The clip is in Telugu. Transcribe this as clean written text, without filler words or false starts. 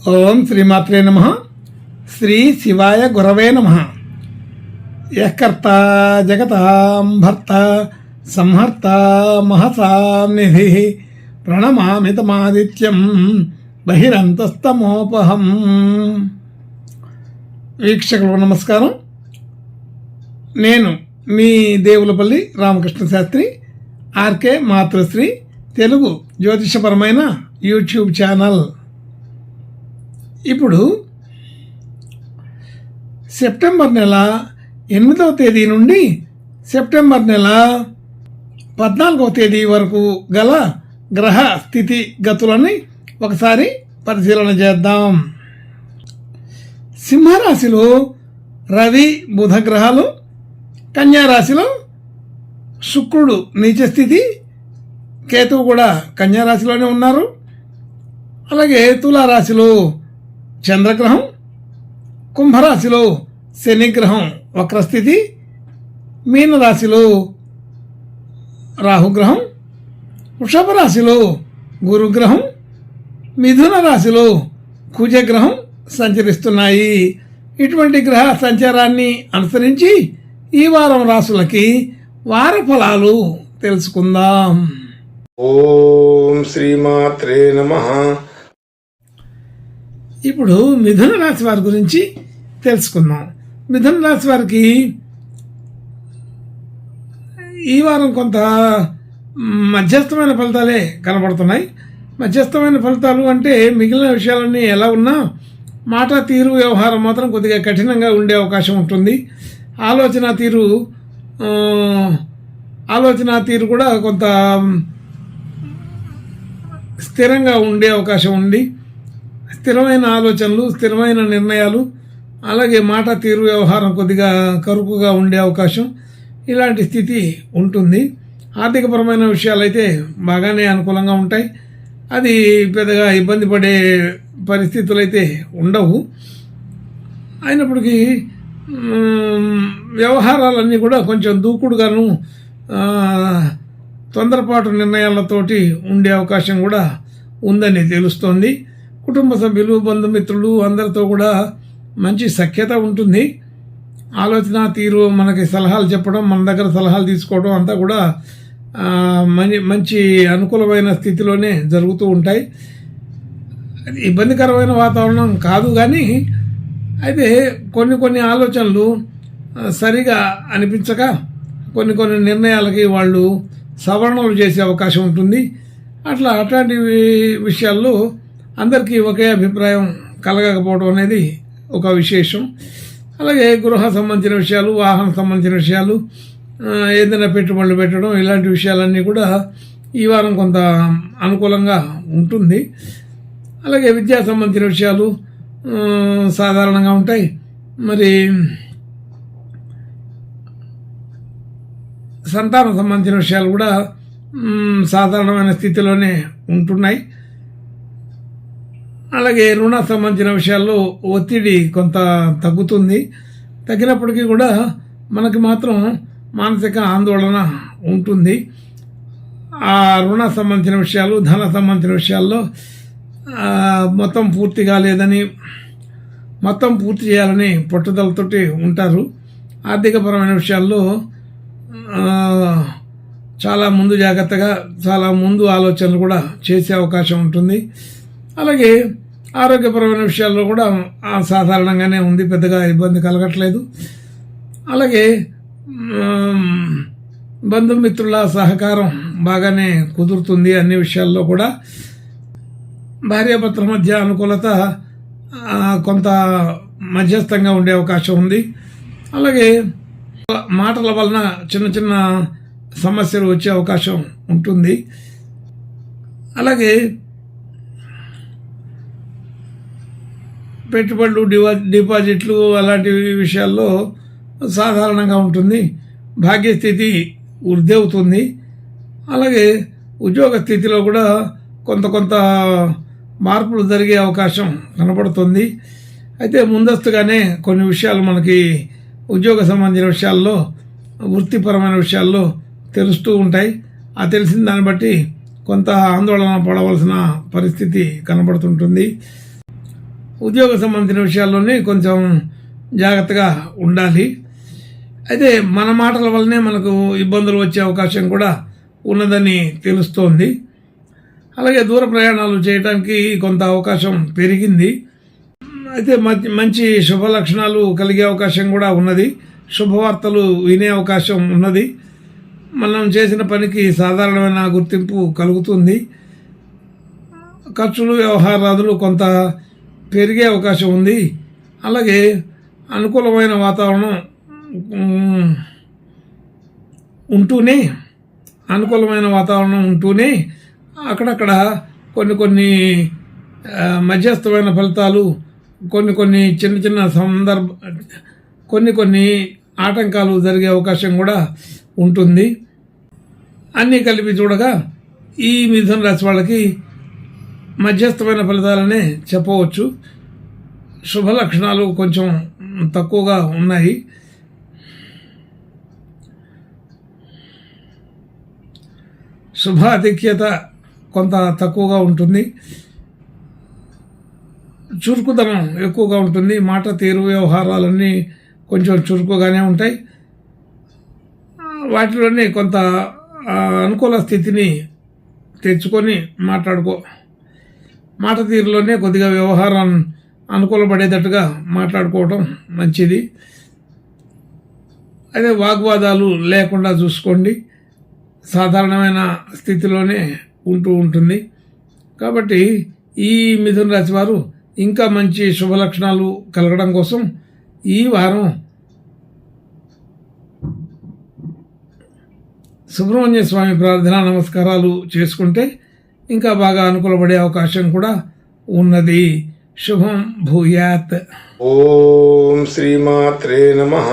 ఓం శ్రీమాత్రే నమః. శ్రీ శివాయ గురవే నమః. యః కర్తా జగతాం భర్త సంహర్త మహసాం నిధిః ప్రణమామి తమాదిత్యం బహిరంతస్తమోపహం. వీక్షకులకు నమస్కారం. నేను మీ దేవులపల్లి రామకృష్ణ శాస్త్రి, ఆర్కే మాతృశ్రీ తెలుగు జ్యోతిషపరమైన యూట్యూబ్ ఛానల్. ఇప్పుడు సెప్టెంబర్ నెల 8వ తేదీ నుండి సెప్టెంబర్ నెల 14వ తేదీ వరకు గల గ్రహ స్థితి గతులని ఒకసారి పరిశీలన చేద్దాం. సింహరాశిలో రవి బుధ గ్రహాలు, కన్యారాశిలో శుక్రుడు నీచ స్థితి, కేతువు కూడా కన్యారాశిలోనే ఉన్నారు. అలాగే తులారాశిలో చంద్రగ్రహం, కుంభరాశిలో శనిగ్రహం వక్రస్థితి, మీనరాశిలో రాహుగ్రహం, వృషభ రాశిలో గురుగ్రహం, మిథున రాశిలో కుజగ్రహం సంచరిస్తున్నాయి. ఇటువంటి గ్రహ సంచారాన్ని అనుసరించి ఈ వారం రాశులకి వార ఫలాలు తెలుసుకుందాం. ఓం శ్రీమాత్రే నమః. ఇప్పుడు మిథున రాశి వారి గురించి తెలుసుకుందాం. మిథున రాశి వారికి ఈ వారం కొంత మధ్యస్థమైన ఫలితాలే కనబడుతున్నాయి. మధ్యస్థమైన ఫలితాలు అంటే మిగిలిన విషయాలన్నీ ఎలా ఉన్నా మాట తీరు వ్యవహారం మాత్రం కొద్దిగా కఠినంగా ఉండే అవకాశం ఉంటుంది. ఆలోచన తీరు కూడా కొంత స్థిరంగా ఉండే అవకాశం ఉంది. స్థిరమైన ఆలోచనలు, స్థిరమైన నిర్ణయాలు, అలాగే మాట తీరు వ్యవహారం కొద్దిగా కరుకుగా ఉండే అవకాశం, ఇలాంటి స్థితి ఉంటుంది. ఆర్థికపరమైన విషయాలు అయితే బాగానే అనుకూలంగా ఉంటాయి. అది పెద్దగా ఇబ్బంది పడే పరిస్థితులు అయితే ఉండవు. అయినప్పటికీ వ్యవహారాలన్నీ కూడా కొంచెం దూకుడుగాను తొందరపాటు నిర్ణయాలతోటి ఉండే అవకాశం కూడా ఉందని తెలుస్తోంది. కుటుంబ సభ్యులు, బంధుమిత్రులు అందరితో కూడా మంచి సఖ్యత ఉంటుంది. ఆలోచన తీరు, మనకి సలహాలు చెప్పడం, మన దగ్గర సలహాలు తీసుకోవడం అంతా కూడా మంచి అనుకూలమైన స్థితిలోనే జరుగుతూ ఉంటాయి. ఇబ్బందికరమైన వాతావరణం కాదు, కానీ అయితే కొన్ని ఆలోచనలు సరిగా అనిపించక కొన్ని నిర్ణయాలకి వాళ్ళు సవరణలు చేసే అవకాశం ఉంటుంది. అట్లాంటి విషయాల్లో అందరికీ ఒకే అభిప్రాయం కలగకపోవడం అనేది ఒక విశేషం. అలాగే గృహ సంబంధించిన విషయాలు, వాహన సంబంధించిన విషయాలు, ఏదైనా పెట్టుబడులు పెట్టడం, ఇలాంటి విషయాలన్నీ కూడా ఈ వారం కొంత అనుకూలంగా ఉంటుంది. అలాగే విద్యా సంబంధించిన విషయాలు సాధారణంగా ఉంటాయి. మరి సంతానం సంబంధించిన విషయాలు కూడా సాధారణమైన స్థితిలోనే ఉంటున్నాయి. అలాగే రుణ సంబంధించిన విషయాల్లో ఒత్తిడి కొంత తగ్గినప్పటికీ కూడా మనకి మాత్రం మానసిక ఆందోళన ఉంటుంది. ఆ రుణ సంబంధించిన విషయాలు, ధన సంబంధించిన విషయాల్లో మొత్తం పూర్తి కాలేదని, మొత్తం పూర్తి చేయాలని పట్టుదలతోటి ఉంటారు. ఆర్థికపరమైన విషయాల్లో చాలా ముందు జాగ్రత్తగా, చాలా ముందు ఆలోచనలు కూడా చేసే అవకాశం ఉంటుంది. అలాగే ఆరోగ్యపరమైన విషయాల్లో కూడా సాధారణంగానే ఉంది, పెద్దగా ఇబ్బంది కలగట్లేదు. అలాగే బంధుమిత్రుల సహకారం బాగానే కుదురుతుంది. అన్ని విషయాల్లో కూడా భార్యాభర్తల మధ్య అనుకూలత కొంత మధ్యస్థంగా ఉండే అవకాశం ఉంది. అలాగే మాటల వలన చిన్న సమస్యలు వచ్చే అవకాశం ఉంటుంది. అలాగే పెట్టుబడులు, డిపాజిట్లు అలాంటి విషయాల్లో సాధారణంగా ఉంటుంది. భాగ్యస్థితి వృద్ధి అవుతుంది. అలాగే ఉద్యోగ స్థితిలో కూడా కొంత మార్పులు జరిగే అవకాశం కనబడుతుంది. అయితే ముందస్తుగానే కొన్ని విషయాలు మనకి ఉద్యోగ సంబంధించిన విషయాల్లో, వృత్తిపరమైన విషయాల్లో తెలుస్తూ ఉంటాయి. ఆ తెలిసిన దాన్ని బట్టి కొంత ఆందోళన పడవలసిన పరిస్థితి కనబడుతుంటుంది. ఉద్యోగ సంబంధించిన విషయాల్లోనే కొంచెం జాగ్రత్తగా ఉండాలి. అయితే మన మాటల వల్లనే మనకు ఇబ్బందులు వచ్చే అవకాశం కూడా ఉన్నదని తెలుస్తోంది. అలాగే దూర ప్రయాణాలు చేయడానికి కొంత అవకాశం పెరిగింది. అయితే మంచి శుభ లక్షణాలు కలిగే అవకాశం కూడా ఉన్నది. శుభవార్తలు వినే అవకాశం ఉన్నది. మనం చేసిన పనికి సాధారణమైన గుర్తింపు కలుగుతుంది. ఖర్చులు వ్యవహారాదులు కొంత పెరిగే అవకాశం ఉంది. అలాగే అనుకూలమైన వాతావరణం ఉంటూనే అక్కడక్కడ కొన్ని మధ్యస్థమైన ఫలితాలు, కొన్ని చిన్న కొన్ని ఆటంకాలు జరిగే అవకాశం కూడా ఉంటుంది. అన్నీ కలిపి చూడగా ఈ మిథున రాశి వాళ్ళకి మధ్యస్థమైన ఫలితాలనే చెప్పవచ్చు. శుభ లక్షణాలు కొంచెం తక్కువగా ఉన్నాయి. శుభాధిక్యత కొంత తక్కువగా ఉంటుంది. చురుకుదనం ఎక్కువగా ఉంటుంది. మాట తీరు వ్యవహారాలన్నీ కొంచెం చురుకుగానే ఉంటాయి. వాటిలోనే కొంత అనుకూల స్థితిని తెచ్చుకొని మాట తీరులోనే కొద్దిగా వ్యవహారం అనుకూలపడేటట్టుగా మాట్లాడుకోవటం మంచిది. అదే వాగ్వాదాలు లేకుండా చూసుకోండి. సాధారణమైన స్థితిలోనే ఉంటుంది. కాబట్టి ఈ మిథున రాశి వారు ఇంకా మంచి శుభ లక్షణాలు కలగడం కోసం ఈ వారం సుబ్రహ్మణ్య స్వామి ప్రార్థన నమస్కారాలు చేసుకుంటే ఇంకా బాగా అనుకూలపడే అవకాశం కూడా ఉన్నది. శుభం భూయాత్. ఓం శ్రీమాత్రే నమః.